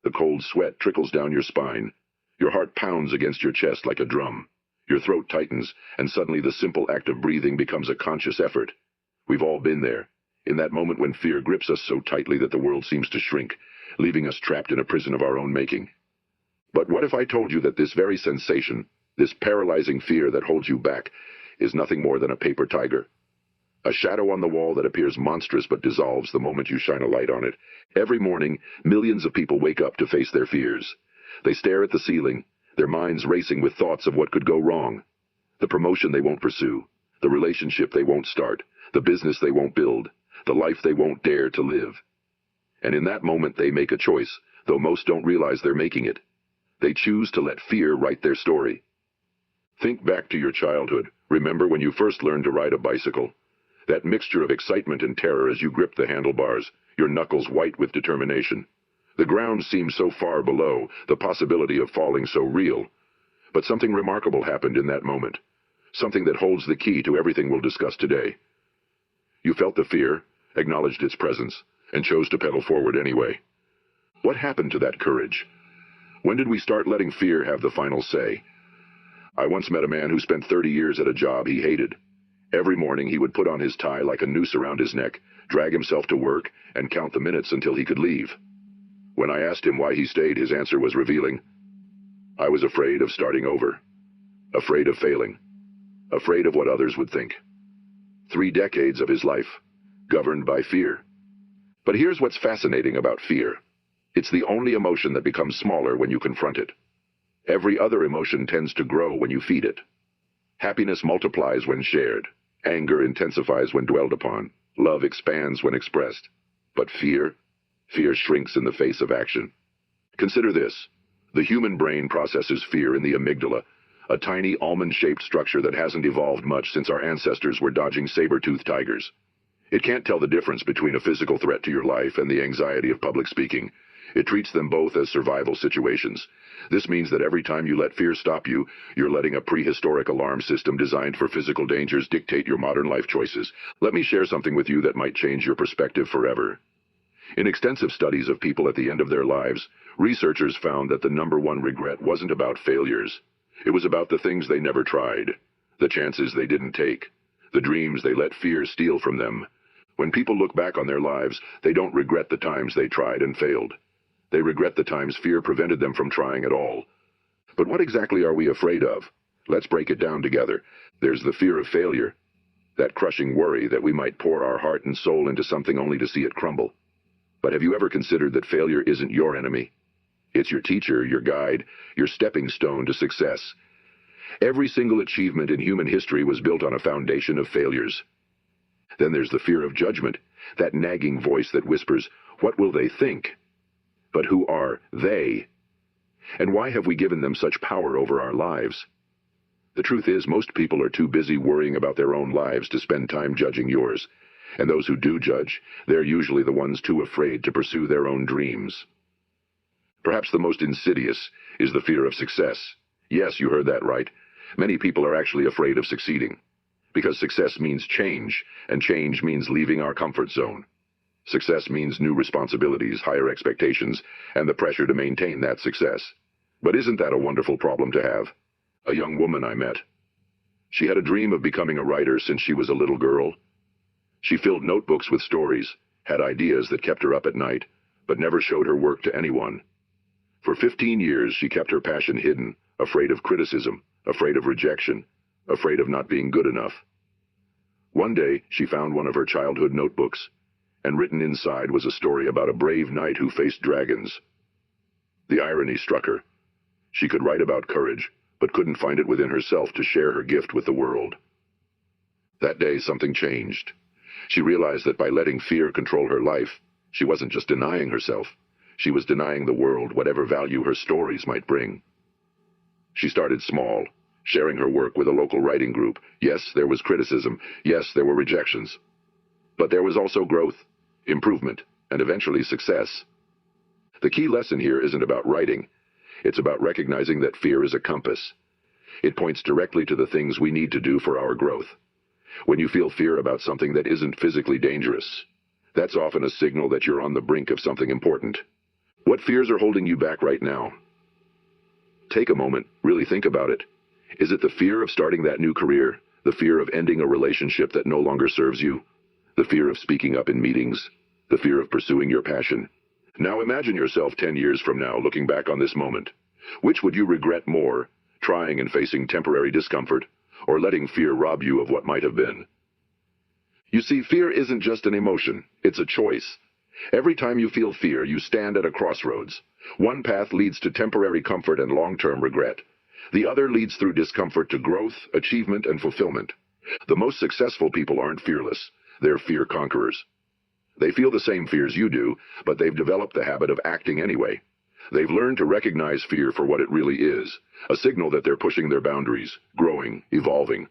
The cold sweat trickles down your spine. Your heart pounds against your chest like a drum. Your throat tightens, and suddenly the simple act of breathing becomes a conscious effort. We've all been there, in that moment when fear grips us so tightly that the world seems to shrink, leaving us trapped in a prison of our own making. But what if I told you that this very sensation, this paralyzing fear that holds you back, is nothing more than a paper tiger? A shadow on the wall that appears monstrous but dissolves the moment you shine a light on it. Every morning, millions of people wake up to face their fears. They stare at the ceiling, their minds racing with thoughts of what could go wrong. The promotion they won't pursue, the relationship they won't start, the business they won't build, the life they won't dare to live. And in that moment they make a choice, though most don't realize they're making it. They choose to let fear write their story. Think back to your childhood. Remember when you first learned to ride a bicycle? That mixture of excitement and terror as you gripped the handlebars, your knuckles white with determination. The ground seemed so far below, the possibility of falling so real. But something remarkable happened in that moment. Something that holds the key to everything we'll discuss today. You felt the fear, acknowledged its presence, and chose to pedal forward anyway. What happened to that courage? When did we start letting fear have the final say? I once met a man who spent 30 years at a job he hated. Every morning he would put on his tie like a noose around his neck, drag himself to work, and count the minutes until he could leave. When I asked him why he stayed, his answer was revealing. I was afraid of starting over. Afraid of failing. Afraid of what others would think. 3 decades of his life, governed by fear. But here's what's fascinating about fear. It's the only emotion that becomes smaller when you confront it. Every other emotion tends to grow when you feed it. Happiness multiplies when shared. Anger intensifies when dwelled upon. Love expands when expressed. But fear shrinks in the face of action. Consider this. The human brain processes fear in the amygdala, a tiny almond-shaped structure that hasn't evolved much since our ancestors were dodging saber-toothed tigers. It can't tell the difference between a physical threat to your life and the anxiety of public speaking. It treats them both as survival situations. This means that every time you let fear stop you, you're letting a prehistoric alarm system designed for physical dangers dictate your modern life choices. Let me share something with you that might change your perspective forever. In extensive studies of people at the end of their lives, researchers found that the #1 regret wasn't about failures. It was about the things they never tried, the chances they didn't take, the dreams they let fear steal from them. When people look back on their lives, they don't regret the times they tried and failed. They regret the times fear prevented them from trying at all. But what exactly are we afraid of? Let's break it down together. There's the fear of failure, that crushing worry that we might pour our heart and soul into something only to see it crumble. But have you ever considered that failure isn't your enemy? It's your teacher, your guide, your stepping stone to success. Every single achievement in human history was built on a foundation of failures. Then there's the fear of judgment, that nagging voice that whispers, "What will they think?" But who are they? And why have we given them such power over our lives? The truth is, most people are too busy worrying about their own lives to spend time judging yours. And those who do judge, they're usually the ones too afraid to pursue their own dreams. Perhaps the most insidious is the fear of success. Yes, you heard that right. Many people are actually afraid of succeeding. Because success means change, and change means leaving our comfort zone. Success means new responsibilities, higher expectations, and the pressure to maintain that success. But isn't that a wonderful problem to have? A young woman I met. She had a dream of becoming a writer since she was a little girl. She filled notebooks with stories, had ideas that kept her up at night, but never showed her work to anyone. For 15 years, she kept her passion hidden, afraid of criticism, afraid of rejection, afraid of not being good enough. One day, she found one of her childhood notebooks, and written inside was a story about a brave knight who faced dragons. The irony struck her. She could write about courage, but couldn't find it within herself to share her gift with the world. That day, something changed. She realized that by letting fear control her life, she wasn't just denying herself. She was denying the world whatever value her stories might bring. She started small, sharing her work with a local writing group. Yes, there was criticism. Yes, there were rejections. But there was also growth, improvement, and eventually success. The key lesson here isn't about writing. It's about recognizing that fear is a compass. It points directly to the things we need to do for our growth. When you feel fear about something that isn't physically dangerous, that's often a signal that you're on the brink of something important. What fears are holding you back right now? Take a moment, really think about it. Is it the fear of starting that new career? The fear of ending a relationship that no longer serves you? The fear of speaking up in meetings? The fear of pursuing your passion? Now imagine yourself 10 years from now looking back on this moment. Which would you regret more, trying and facing temporary discomfort, or letting fear rob you of what might have been? You see, fear isn't just an emotion, it's a choice. Every time you feel fear, you stand at a crossroads. One path leads to temporary comfort and long-term regret. The other leads through discomfort to growth, achievement, and fulfillment. The most successful people aren't fearless. They're fear conquerors. They feel the same fears you do, but they've developed the habit of acting anyway. They've learned to recognize fear for what it really is, a signal that they're pushing their boundaries, growing, evolving.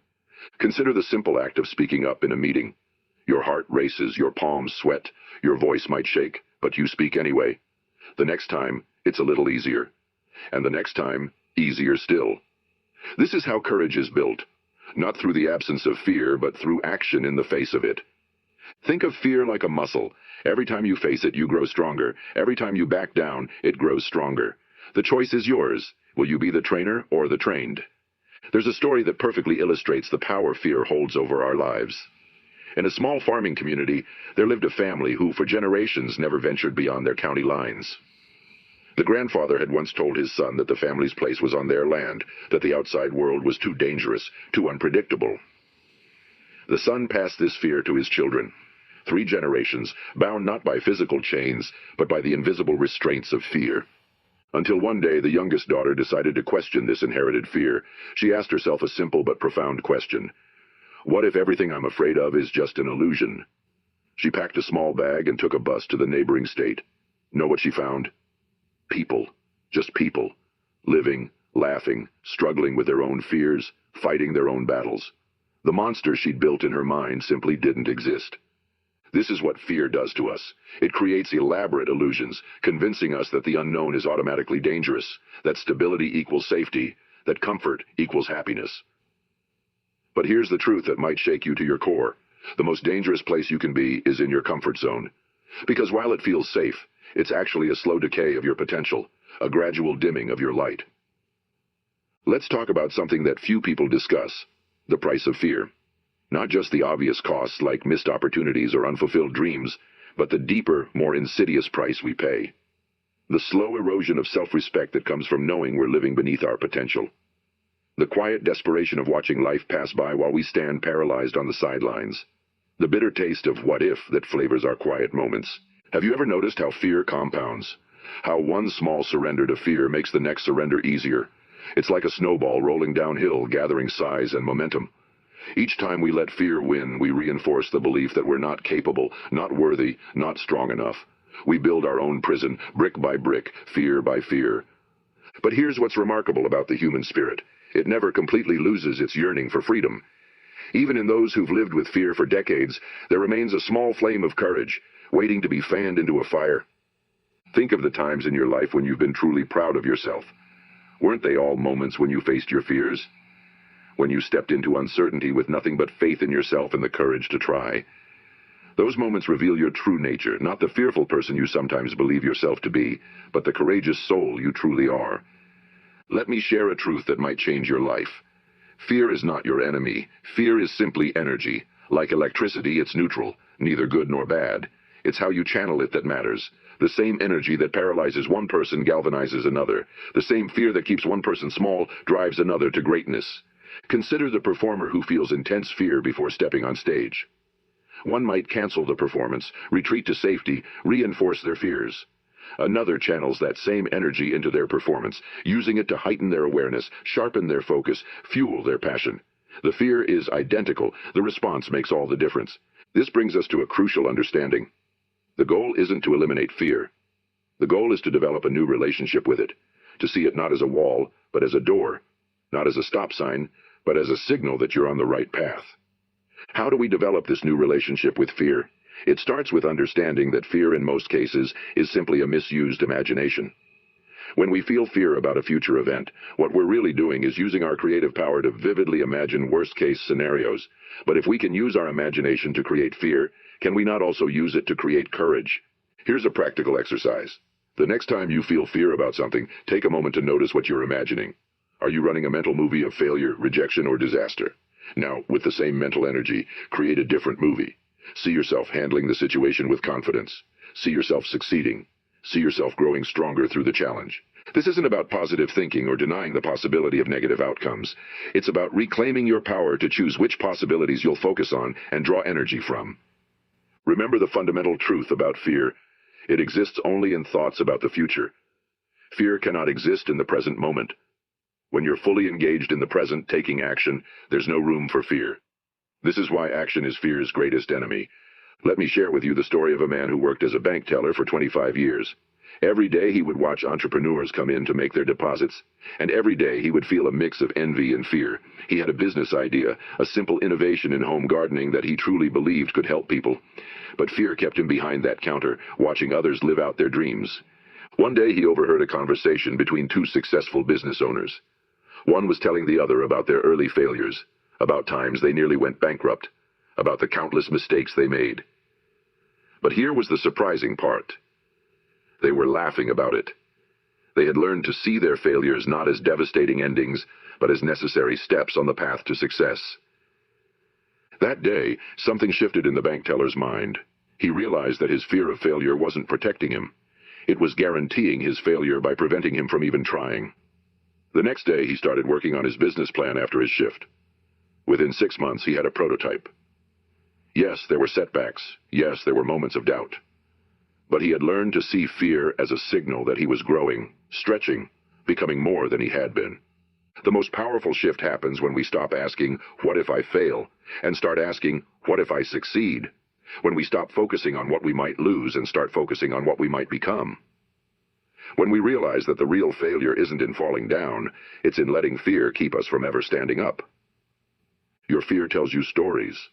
Consider the simple act of speaking up in a meeting. Your heart races, your palms sweat, your voice might shake, but you speak anyway. The next time, it's a little easier. And the next time, easier still. This is how courage is built. Not through the absence of fear, but through action in the face of it. Think of fear like a muscle. Every time you face it, you grow stronger. Every time you back down, it grows stronger. The choice is yours. Will you be the trainer or the trained? There's a story that perfectly illustrates the power fear holds over our lives. In a small farming community, there lived a family who, for generations, never ventured beyond their county lines. The grandfather had once told his son that the family's place was on their land, that the outside world was too dangerous, too unpredictable. The son passed this fear to his children. 3 generations, bound not by physical chains, but by the invisible restraints of fear. Until one day, the youngest daughter decided to question this inherited fear. She asked herself a simple but profound question. What if everything I'm afraid of is just an illusion? She packed a small bag and took a bus to the neighboring state. Know what she found? People. Just people. Living, laughing, struggling with their own fears, fighting their own battles. The monster she'd built in her mind simply didn't exist. This is what fear does to us. It creates elaborate illusions, convincing us that the unknown is automatically dangerous, that stability equals safety, that comfort equals happiness. But here's the truth that might shake you to your core. The most dangerous place you can be is in your comfort zone. Because while it feels safe, it's actually a slow decay of your potential, a gradual dimming of your light. Let's talk about something that few people discuss, the price of fear. Not just the obvious costs like missed opportunities or unfulfilled dreams, but the deeper, more insidious price we pay. The slow erosion of self-respect that comes from knowing we're living beneath our potential. The quiet desperation of watching life pass by while we stand paralyzed on the sidelines. The bitter taste of what if that flavors our quiet moments. Have you ever noticed how fear compounds? How one small surrender to fear makes the next surrender easier? It's like a snowball rolling downhill, gathering size and momentum. Each time we let fear win, we reinforce the belief that we're not capable, not worthy, not strong enough. We build our own prison, brick by brick, fear by fear. But here's what's remarkable about the human spirit. It never completely loses its yearning for freedom. Even in those who've lived with fear for decades, there remains a small flame of courage, waiting to be fanned into a fire. Think of the times in your life when you've been truly proud of yourself. Weren't they all moments when you faced your fears? When you stepped into uncertainty with nothing but faith in yourself and the courage to try? Those moments reveal your true nature, not the fearful person you sometimes believe yourself to be, but the courageous soul you truly are. Let me share a truth that might change your life. Fear is not your enemy. Fear is simply energy. Like electricity, it's neutral, neither good nor bad. It's how you channel it that matters. The same energy that paralyzes one person galvanizes another. The same fear that keeps one person small drives another to greatness. Consider the performer who feels intense fear before stepping on stage. One might cancel the performance, retreat to safety, reinforce their fears. Another channels that same energy into their performance, using it to heighten their awareness, sharpen their focus, fuel their passion. The fear is identical. The response makes all the difference. This brings us to a crucial understanding. The goal isn't to eliminate fear. The goal is to develop a new relationship with it, to see it not as a wall, but as a door, not as a stop sign, but as a signal that you're on the right path. How do we develop this new relationship with fear? It starts with understanding that fear in most cases is simply a misused imagination. When we feel fear about a future event, what we're really doing is using our creative power to vividly imagine worst-case scenarios. But if we can use our imagination to create fear, can we not also use it to create courage? Here's a practical exercise. The next time you feel fear about something, take a moment to notice what you're imagining. Are you running a mental movie of failure, rejection, or disaster? Now, with the same mental energy, create a different movie. See yourself handling the situation with confidence. See yourself succeeding. See yourself growing stronger through the challenge. This isn't about positive thinking or denying the possibility of negative outcomes. It's about reclaiming your power to choose which possibilities you'll focus on and draw energy from. Remember the fundamental truth about fear. It exists only in thoughts about the future. Fear cannot exist in the present moment. When you're fully engaged in the present, taking action, there's no room for fear. This is why action is fear's greatest enemy. Let me share with you the story of a man who worked as a bank teller for 25 years. Every day he would watch entrepreneurs come in to make their deposits, and every day he would feel a mix of envy and fear. He had a business idea, a simple innovation in home gardening that he truly believed could help people. But fear kept him behind that counter, watching others live out their dreams. One day he overheard a conversation between two successful business owners. One was telling the other about their early failures, about times they nearly went bankrupt, about the countless mistakes they made. But here was the surprising part. They were laughing about it. They had learned to see their failures not as devastating endings, but as necessary steps on the path to success. That day, something shifted in the bank teller's mind. He realized that his fear of failure wasn't protecting him. It was guaranteeing his failure by preventing him from even trying. The next day, he started working on his business plan after his shift. Within 6 months, he had a prototype. Yes, there were setbacks. Yes, there were moments of doubt. But he had learned to see fear as a signal that he was growing, stretching, becoming more than he had been. The most powerful shift happens when we stop asking, "What if I fail?" and start asking, "What if I succeed?" When we stop focusing on what we might lose and start focusing on what we might become. When we realize that the real failure isn't in falling down, it's in letting fear keep us from ever standing up. Your fear tells you stories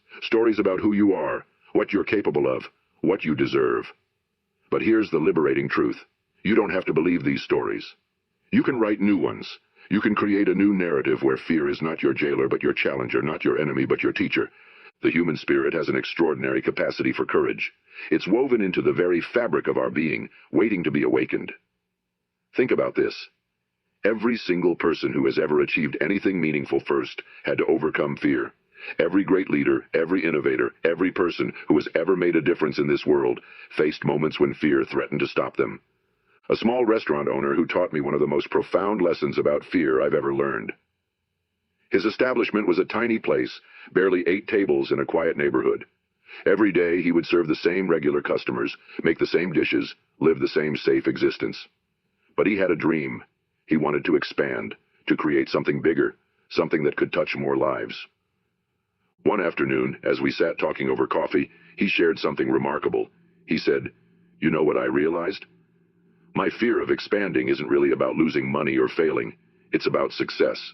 about who you are, what you're capable of, what you deserve. But here's the liberating truth. You don't have to believe these stories. You can write new ones. You can create a new narrative where fear is not your jailer but your challenger, not your enemy but your teacher. The human spirit has an extraordinary capacity for courage. It's woven into the very fabric of our being, waiting to be awakened. Think about this. Every single person who has ever achieved anything meaningful first had to overcome fear. Every great leader, every innovator, every person who has ever made a difference in this world faced moments when fear threatened to stop them. A small restaurant owner who taught me one of the most profound lessons about fear I've ever learned. His establishment was a tiny place, barely 8 tables in a quiet neighborhood. Every day he would serve the same regular customers, make the same dishes, live the same safe existence. But he had a dream. He wanted to expand, to create something bigger, something that could touch more lives. One afternoon, as we sat talking over coffee, he shared something remarkable. He said, "You know what I realized? My fear of expanding isn't really about losing money or failing. It's about success.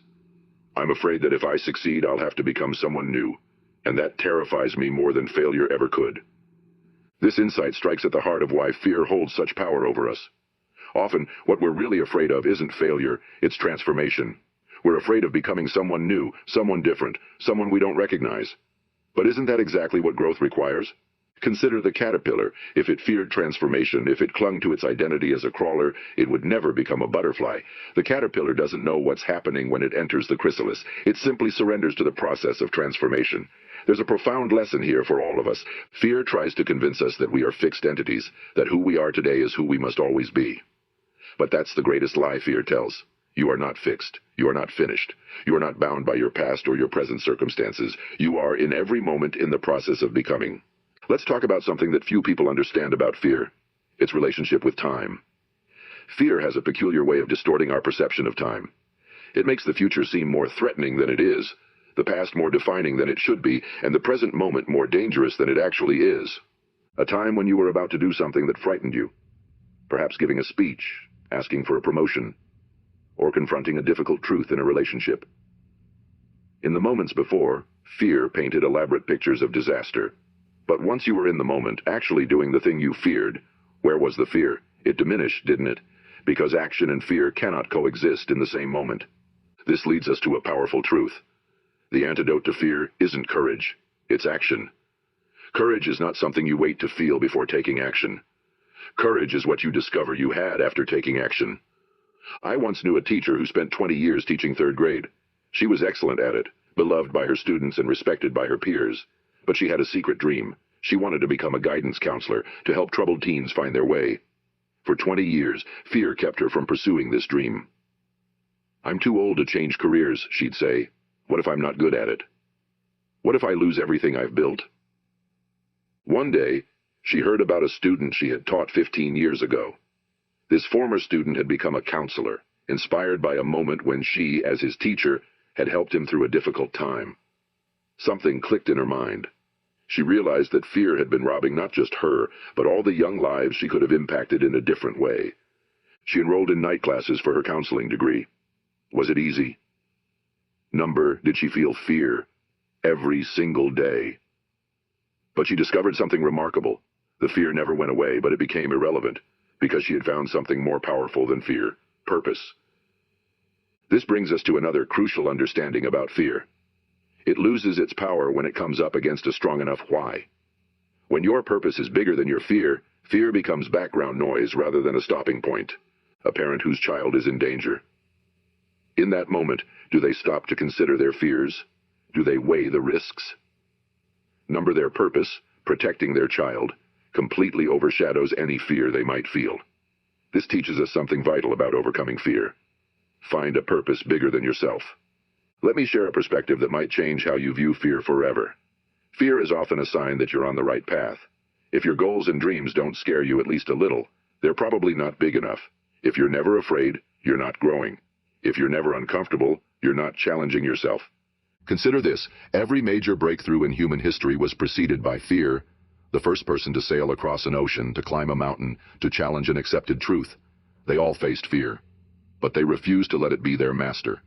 I'm afraid that if I succeed, I'll have to become someone new, and that terrifies me more than failure ever could." This insight strikes at the heart of why fear holds such power over us. Often, what we're really afraid of isn't failure, it's transformation. We're afraid of becoming someone new, someone different, someone we don't recognize. But isn't that exactly what growth requires? Consider the caterpillar. If it feared transformation, if it clung to its identity as a crawler, it would never become a butterfly. The caterpillar doesn't know what's happening when it enters the chrysalis. It simply surrenders to the process of transformation. There's a profound lesson here for all of us. Fear tries to convince us that we are fixed entities, that who we are today is who we must always be. But that's the greatest lie fear tells. You are not fixed. You are not finished. You are not bound by your past or your present circumstances. You are in every moment in the process of becoming. Let's talk about something that few people understand about fear. Its relationship with time. Fear has a peculiar way of distorting our perception of time. It makes the future seem more threatening than it is, the past more defining than it should be, and the present moment more dangerous than it actually is. A time when you were about to do something that frightened you. Perhaps giving a speech, asking for a promotion, or confronting a difficult truth in a relationship. In the moments before, fear painted elaborate pictures of disaster. But once you were in the moment, actually doing the thing you feared, where was the fear? It diminished, didn't it? Because action and fear cannot coexist in the same moment. This leads us to a powerful truth. The antidote to fear isn't courage, it's action. Courage is not something you wait to feel before taking action. Courage is what you discover you had after taking action. I once knew a teacher who spent 20 years teaching third grade. She was excellent at it, beloved by her students and respected by her peers. But she had a secret dream. She wanted to become a guidance counselor to help troubled teens find their way. For 20 years, fear kept her from pursuing this dream. "I'm too old to change careers," she'd say. "What if I'm not good at it? What if I lose everything I've built?" One day, she heard about a student she had taught 15 years ago. This former student had become a counselor, inspired by a moment when she, as his teacher, had helped him through a difficult time. Something clicked in her mind. She realized that fear had been robbing not just her, but all the young lives she could have impacted in a different way. She enrolled in night classes for her counseling degree. Was it easy? Did she feel fear every single day? But she discovered something remarkable. The fear never went away, but it became irrelevant, because she had found something more powerful than fear: purpose. This brings us to another crucial understanding about fear. It loses its power when it comes up against a strong enough why. When your purpose is bigger than your fear, fear becomes background noise rather than a stopping point. A parent whose child is in danger. In that moment, do they stop to consider their fears? Do they weigh the risks? Their purpose, protecting their child, completely overshadows any fear they might feel. This teaches us something vital about overcoming fear. Find a purpose bigger than yourself. Let me share a perspective that might change how you view fear forever. Fear is often a sign that you're on the right path. If your goals and dreams don't scare you at least a little, they're probably not big enough. If you're never afraid, you're not growing. If you're never uncomfortable, you're not challenging yourself. Consider this: every major breakthrough in human history was preceded by fear. The first person to sail across an ocean, to climb a mountain, to challenge an accepted truth. They all faced fear. But they refused to let it be their master.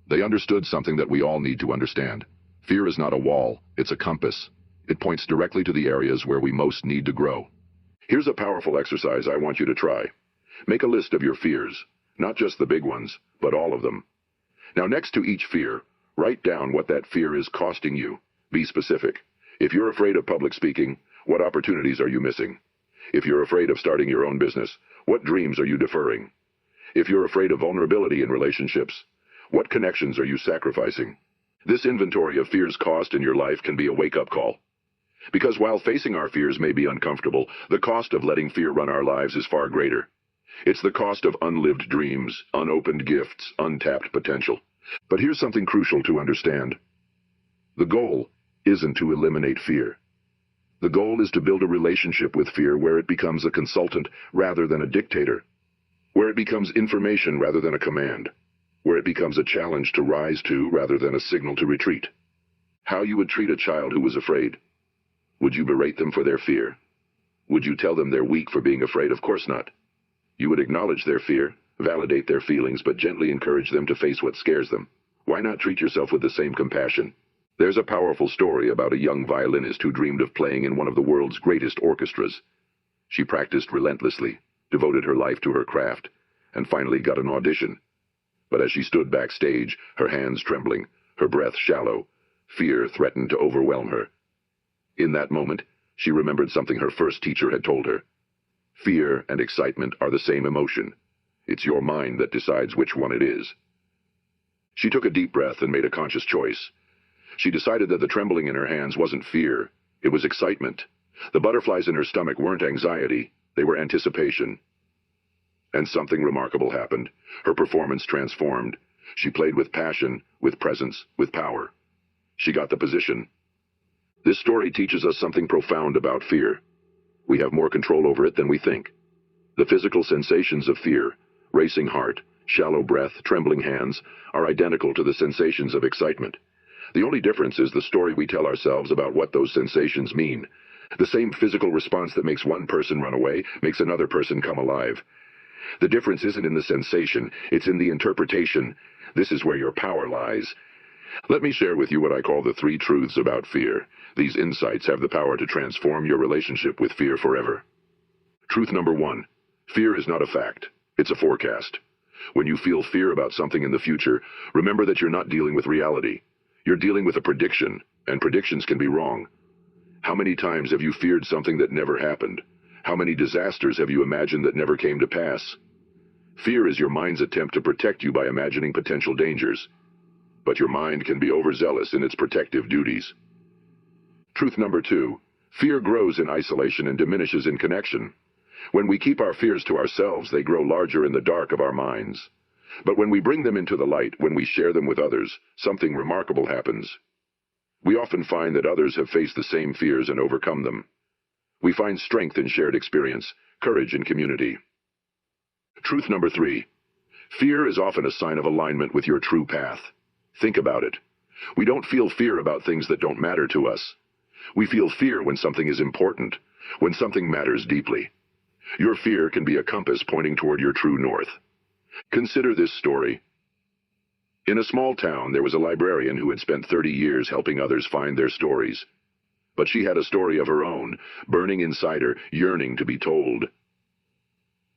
They understood something that we all need to understand. Fear is not a wall, it's a compass. It points directly to the areas where we most need to grow. Here's a powerful exercise I want you to try. Make a list of your fears, not just the big ones, but all of them. Now, next to each fear, write down what that fear is costing you. Be specific. If you're afraid of public speaking, what opportunities are you missing? If you're afraid of starting your own business, what dreams are you deferring? If you're afraid of vulnerability in relationships, what connections are you sacrificing? This inventory of fears cost in your life can be a wake-up call. Because while facing our fears may be uncomfortable, the cost of letting fear run our lives is far greater. It's the cost of unlived dreams, unopened gifts, untapped potential. But here's something crucial to understand. The goal isn't to eliminate fear. The goal is to build a relationship with fear where it becomes a consultant rather than a dictator, where it becomes information rather than a command, where it becomes a challenge to rise to rather than a signal to retreat. How you would treat a child who was afraid. Would you berate them for their fear? Would you tell them they're weak for being afraid? Of course not. You would acknowledge their fear, validate their feelings, but gently encourage them to face what scares them. Why not treat yourself with the same compassion? There's a powerful story about a young violinist who dreamed of playing in one of the world's greatest orchestras. She practiced relentlessly, devoted her life to her craft, and finally got an audition. But as she stood backstage, her hands trembling, her breath shallow, fear threatened to overwhelm her. In that moment, she remembered something her first teacher had told her. Fear and excitement are the same emotion. It's your mind that decides which one it is. She took a deep breath and made a conscious choice. She decided that the trembling in her hands wasn't fear, it was excitement. The butterflies in her stomach weren't anxiety, they were anticipation. And something remarkable happened. Her performance transformed. She played with passion, with presence, with power. She got the position. This story teaches us something profound about fear. We have more control over it than we think. The physical sensations of fear, racing heart, shallow breath, trembling hands, are identical to the sensations of excitement. The only difference is the story we tell ourselves about what those sensations mean. The same physical response that makes one person run away makes another person come alive. The difference isn't in the sensation, it's in the interpretation. This is where your power lies. Let me share with you what I call the 3 truths about fear. These insights have the power to transform your relationship with fear forever. Truth number 1. Fear is not a fact. It's a forecast. When you feel fear about something in the future, remember that you're not dealing with reality. You're dealing with a prediction, and predictions can be wrong. How many times have you feared something that never happened? How many disasters have you imagined that never came to pass? Fear is your mind's attempt to protect you by imagining potential dangers. But your mind can be overzealous in its protective duties. Truth number 2. Fear grows in isolation and diminishes in connection. When we keep our fears to ourselves, they grow larger in the dark of our minds. But when we bring them into the light, when we share them with others, something remarkable happens. We often find that others have faced the same fears and overcome them. We find strength in shared experience, courage in community. Truth number 3. Fear is often a sign of alignment with your true path. Think about it. We don't feel fear about things that don't matter to us. We feel fear when something is important, when something matters deeply. Your fear can be a compass pointing toward your true north. Consider this story. In a small town, there was a librarian who had spent 30 years helping others find their stories. But she had a story of her own, burning inside her, yearning to be told.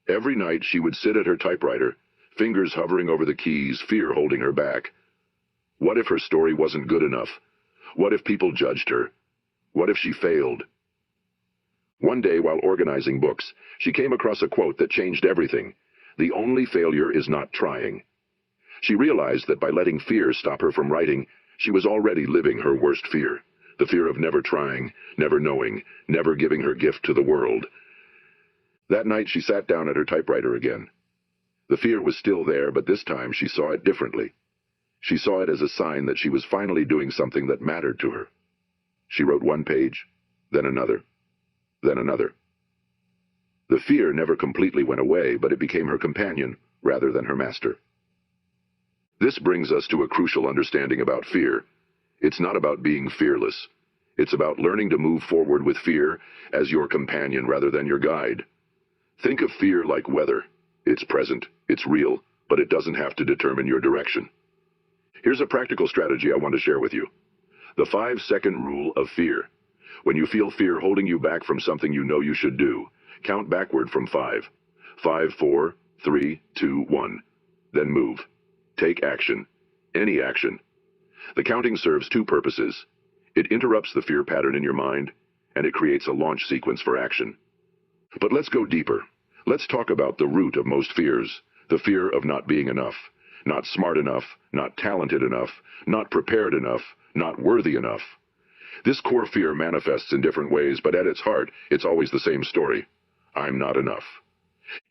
Every night she would sit at her typewriter, fingers hovering over the keys, fear holding her back. What if her story wasn't good enough? What if people judged her? What if she failed? One day, while organizing books, she came across a quote that changed everything. The only failure is not trying. She realized that by letting fear stop her from writing, she was already living her worst fear. The fear of never trying, never knowing, never giving her gift to the world. That night she sat down at her typewriter again. The fear was still there, but this time she saw it differently. She saw it as a sign that she was finally doing something that mattered to her. She wrote one page, then another, then another. The fear never completely went away, but it became her companion rather than her master. This brings us to a crucial understanding about fear. It's not about being fearless. It's about learning to move forward with fear as your companion rather than your guide. Think of fear like weather. It's present, it's real, but it doesn't have to determine your direction. Here's a practical strategy I want to share with you. The 5-second rule of fear. When you feel fear holding you back from something you know you should do, count backward from 5. 5, 4, 3, 2, 1. Then move. Take action. Any action. The counting serves 2 purposes. It interrupts the fear pattern in your mind, and it creates a launch sequence for action. But let's go deeper. Let's talk about the root of most fears, the fear of not being enough, not smart enough, not talented enough, not prepared enough, not worthy enough. This core fear manifests in different ways, but at its heart, it's always the same story. I'm not enough.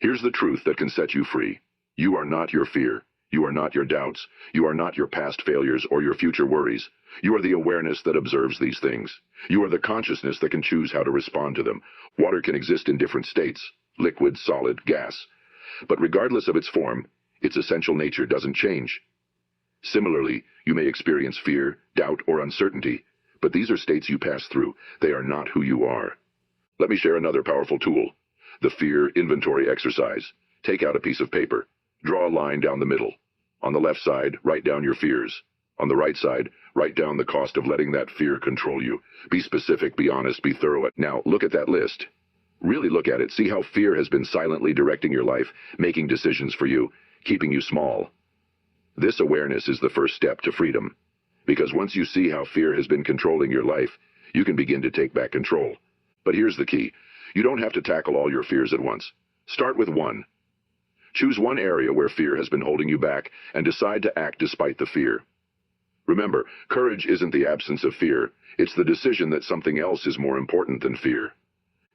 Here's the truth that can set you free. You are not your fear. You are not your doubts. You are not your past failures or your future worries. You are the awareness that observes these things. You are the consciousness that can choose how to respond to them. Water can exist in different states, liquid, solid, gas. But regardless of its form, its essential nature doesn't change. Similarly, you may experience fear, doubt, or uncertainty, but these are states you pass through. They are not who you are. Let me share another powerful tool, the fear inventory exercise. Take out a piece of paper. Draw a line down the middle. On the left side, write down your fears. On the right side, write down the cost of letting that fear control you. Be specific, be honest, be thorough. Now, look at that list. Really look at it. See how fear has been silently directing your life, making decisions for you, keeping you small. This awareness is the first step to freedom. Because once you see how fear has been controlling your life, you can begin to take back control. But here's the key. You don't have to tackle all your fears at once. Start with one. Choose one area where fear has been holding you back and decide to act despite the fear. Remember, courage isn't the absence of fear. It's the decision that something else is more important than fear.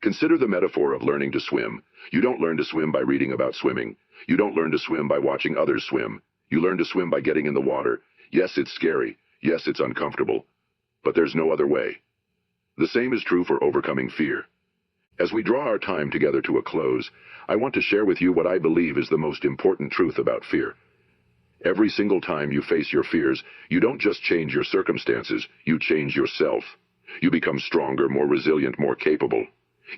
Consider the metaphor of learning to swim. You don't learn to swim by reading about swimming. You don't learn to swim by watching others swim. You learn to swim by getting in the water. Yes, it's scary. Yes, it's uncomfortable. But there's no other way. The same is true for overcoming fear. As we draw our time together to a close, I want to share with you what I believe is the most important truth about fear. Every single time you face your fears, you don't just change your circumstances, you change yourself. You become stronger, more resilient, more capable.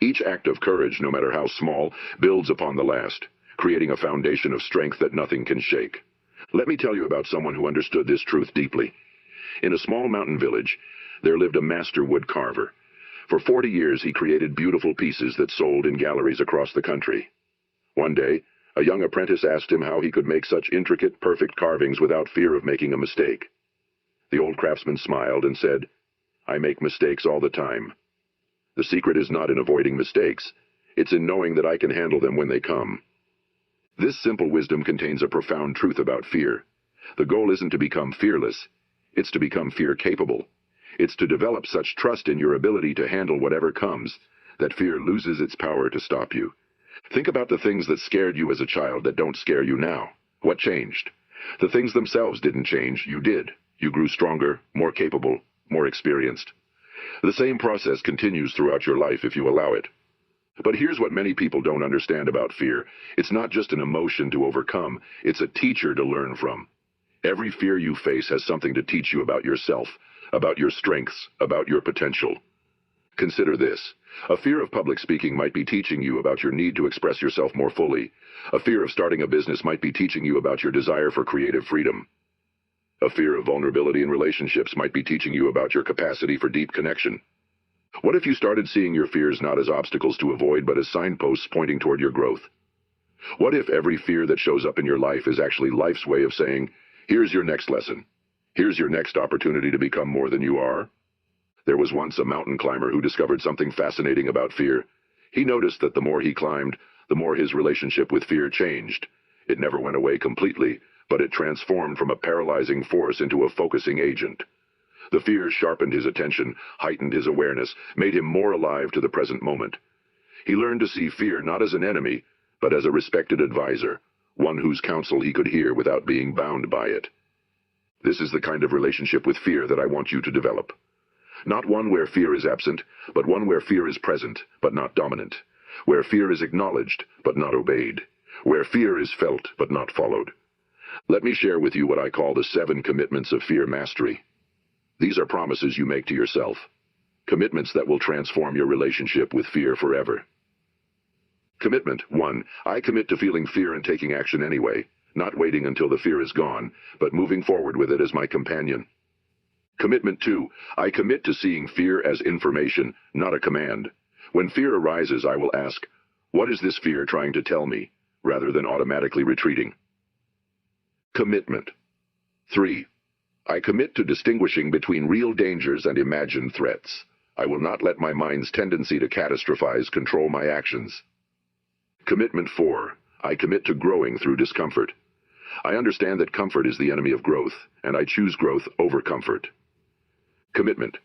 Each act of courage, no matter how small, builds upon the last, creating a foundation of strength that nothing can shake. Let me tell you about someone who understood this truth deeply. In a small mountain village, there lived a master wood carver. For 40 years, he created beautiful pieces that sold in galleries across the country. One day, a young apprentice asked him how he could make such intricate, perfect carvings without fear of making a mistake. The old craftsman smiled and said, "I make mistakes all the time. The secret is not in avoiding mistakes. It's in knowing that I can handle them when they come. This simple wisdom contains a profound truth about fear. The goal isn't to become fearless. It's to become fear-capable. It's to develop such trust in your ability to handle whatever comes that fear loses its power to stop you. Think about the things that scared you as a child that don't scare you now. What changed? The things themselves didn't change, you did. You grew stronger, more capable, more experienced. The same process continues throughout your life if you allow it. But here's what many people don't understand about fear. It's not just an emotion to overcome, it's a teacher to learn from. Every fear you face has something to teach you about yourself, about your strengths, about your potential. Consider this. A fear of public speaking might be teaching you about your need to express yourself more fully. A fear of starting a business might be teaching you about your desire for creative freedom. A fear of vulnerability in relationships might be teaching you about your capacity for deep connection. What if you started seeing your fears not as obstacles to avoid, but as signposts pointing toward your growth? What if every fear that shows up in your life is actually life's way of saying, here's your next lesson. Here's your next opportunity to become more than you are? There was once a mountain climber who discovered something fascinating about fear. He noticed that the more he climbed, the more his relationship with fear changed. It never went away completely, but it transformed from a paralyzing force into a focusing agent. The fear sharpened his attention, heightened his awareness, made him more alive to the present moment. He learned to see fear not as an enemy, but as a respected advisor, one whose counsel he could hear without being bound by it. This is the kind of relationship with fear that I want you to develop. Not one where fear is absent, but one where fear is present, but not dominant. Where fear is acknowledged, but not obeyed. Where fear is felt, but not followed. Let me share with you what I call the 7 commitments of fear mastery. These are promises you make to yourself. Commitments that will transform your relationship with fear forever. Commitment 1. I commit to feeling fear and taking action anyway, not waiting until the fear is gone, but moving forward with it as my companion. Commitment 2. I commit to seeing fear as information, not a command. When fear arises, I will ask, what is this fear trying to tell me, rather than automatically retreating? Commitment 3. I commit to distinguishing between real dangers and imagined threats. I will not let my mind's tendency to catastrophize control my actions. Commitment 4. I commit to growing through discomfort. I understand that comfort is the enemy of growth, and I choose growth over comfort. Commitment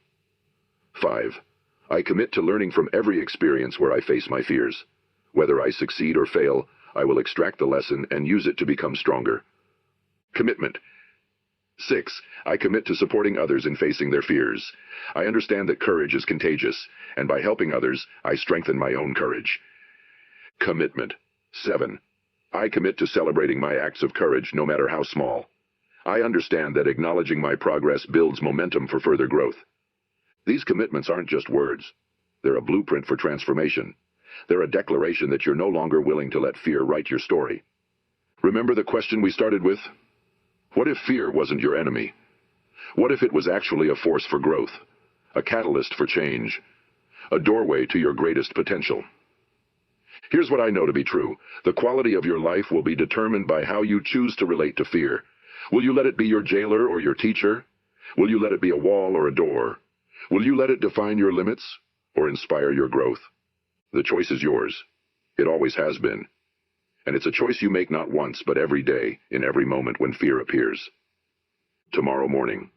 5. I commit to learning from every experience where I face my fears. Whether I succeed or fail, I will extract the lesson and use it to become stronger. Commitment 6. I commit to supporting others in facing their fears. I understand that courage is contagious, and by helping others, I strengthen my own courage. Commitment 7. I commit to celebrating my acts of courage, no matter how small. I understand that acknowledging my progress builds momentum for further growth. These commitments aren't just words. They're a blueprint for transformation. They're a declaration that you're no longer willing to let fear write your story. Remember the question we started with? What if fear wasn't your enemy? What if it was actually a force for growth, a catalyst for change, a doorway to your greatest potential? Here's what I know to be true. The quality of your life will be determined by how you choose to relate to fear. Will you let it be your jailer or your teacher? Will you let it be a wall or a door? Will you let it define your limits or inspire your growth? The choice is yours. It always has been. And it's a choice you make not once, but every day, in every moment when fear appears. Tomorrow morning,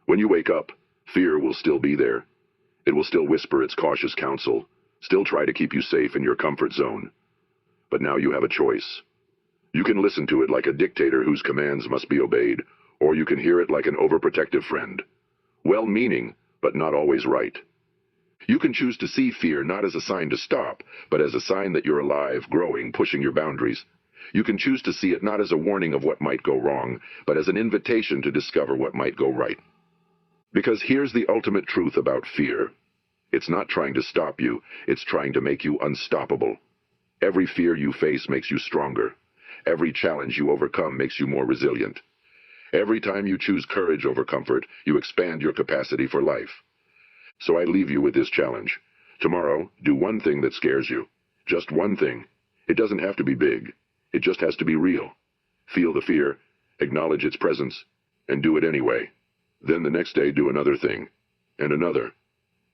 when you wake up, fear will still be there. It will still whisper its cautious counsel, still try to keep you safe in your comfort zone. But now you have a choice. You can listen to it like a dictator whose commands must be obeyed, or you can hear it like an overprotective friend. Well-meaning, but not always right. You can choose to see fear not as a sign to stop, but as a sign that you're alive, growing, pushing your boundaries. You can choose to see it not as a warning of what might go wrong, but as an invitation to discover what might go right. Because here's the ultimate truth about fear. It's not trying to stop you, it's trying to make you unstoppable. Every fear you face makes you stronger. Every challenge you overcome makes you more resilient. Every time you choose courage over comfort, you expand your capacity for life. So I leave you with this challenge. Tomorrow, do one thing that scares you. Just one thing. It doesn't have to be big. It just has to be real. Feel the fear, acknowledge its presence, and do it anyway. Then the next day, do another thing, and another.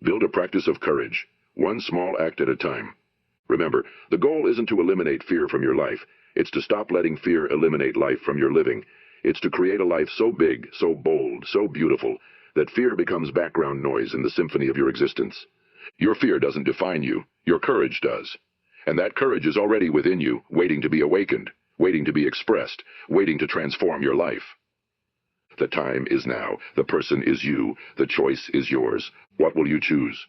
Build a practice of courage, one small act at a time. Remember, the goal isn't to eliminate fear from your life. It's to stop letting fear eliminate life from your living. It's to create a life so big, so bold, so beautiful, that fear becomes background noise in the symphony of your existence. Your fear doesn't define you. Your courage does. And that courage is already within you, waiting to be awakened, waiting to be expressed, waiting to transform your life. The time is now. The person is you. The choice is yours. What will you choose?